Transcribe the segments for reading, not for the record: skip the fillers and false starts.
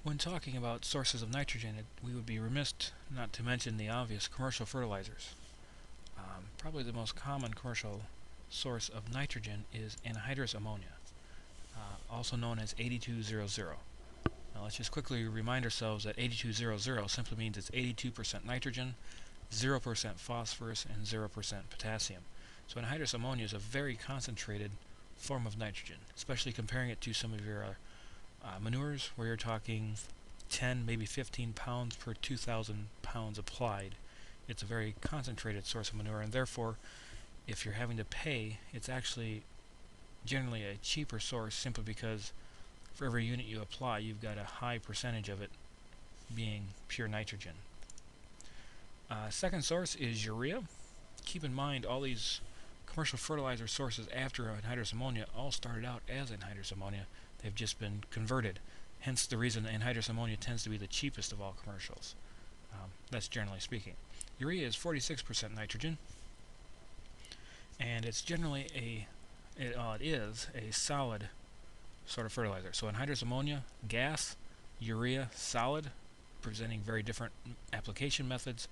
When talking about sources of nitrogen, we would be remiss not to mention the obvious commercial fertilizers. Probably the most common commercial source of nitrogen is anhydrous ammonia, also known as 8200. Now let's just quickly remind ourselves that 8200 simply means it's 82% nitrogen, 0% phosphorus, and 0% potassium. So anhydrous ammonia is a very concentrated form of nitrogen, especially comparing it to some of your manures where you're talking 10, maybe 15 pounds per 2,000 pounds applied. It's a very concentrated source of manure, and therefore, if you're having to pay, it's actually generally a cheaper source simply because for every unit you apply, you've got a high percentage of it being pure nitrogen. Second source is urea. Keep in mind all these commercial fertilizer sources after anhydrous ammonia all started out as anhydrous ammonia. They've just been converted. Hence the reason anhydrous ammonia tends to be the cheapest of all commercials. That's generally speaking. Urea is 46% nitrogen, and it's generally it is a solid sort of fertilizer. So anhydrous ammonia, gas, urea, solid, presenting very different application methods.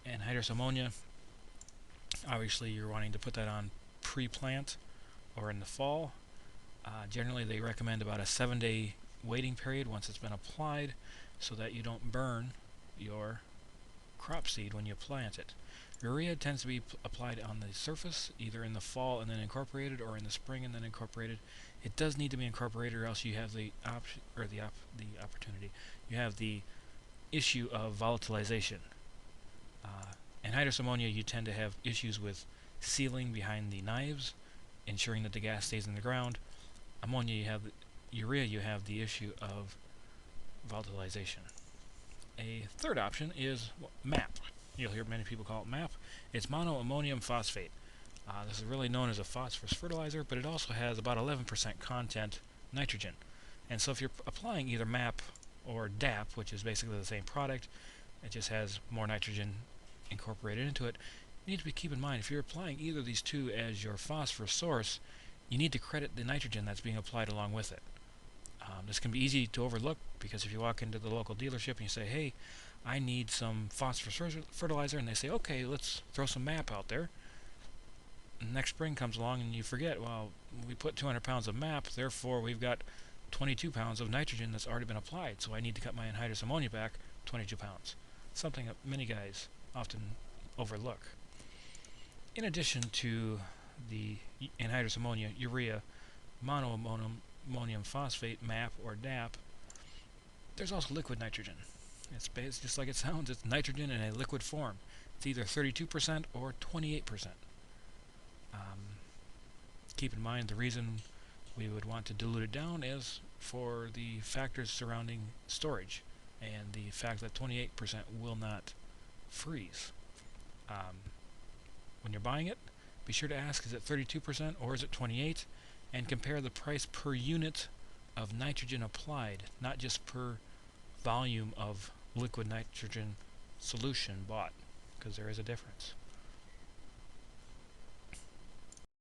Anhydrous ammonia, obviously you're wanting to put that on pre-plant or in the fall. Generally they recommend about a 7-day waiting period once it's been applied so that you don't burn your crop seed when you plant it. Urea tends to be applied on the surface either in the fall and then incorporated, or in the spring and then incorporated. It does need to be incorporated, or else you have the opportunity. You have the issue of volatilization. Anhydrous ammonia, you tend to have issues with sealing behind the knives, ensuring that the gas stays in the ground. Urea, you have the issue of volatilization. A third option is MAP. You'll hear many people call it MAP. It's monoammonium phosphate. This is really known as a phosphorus fertilizer, but it also has about 11% content nitrogen. And so if you're applying either MAP or DAP, which is basically the same product, it just has more nitrogen incorporated into it, you need to keep in mind, if you're applying either of these two as your phosphorus source, you need to credit the nitrogen that's being applied along with it. This can be easy to overlook because if you walk into the local dealership and you say, hey, I need some phosphorus fertilizer, and they say, okay, let's throw some MAP out there. And next spring comes along and you forget, well, we put 200 pounds of MAP, therefore we've got 22 pounds of nitrogen that's already been applied, so I need to cut my anhydrous ammonia back 22 pounds. Something that many guys often overlook. In addition to the anhydrous ammonia, urea, monoammonium phosphate, MAP or DAP, there's also liquid nitrogen. It's just like it sounds, it's nitrogen in a liquid form. It's either 32% or 28%. Keep in mind the reason we would want to dilute it down is for the factors surrounding storage and the fact that 28% will not freeze. When you're buying it, be sure to ask, is it 32% or is it 28%, and compare the price per unit of nitrogen applied, not just per volume of liquid nitrogen solution bought, because there is a difference.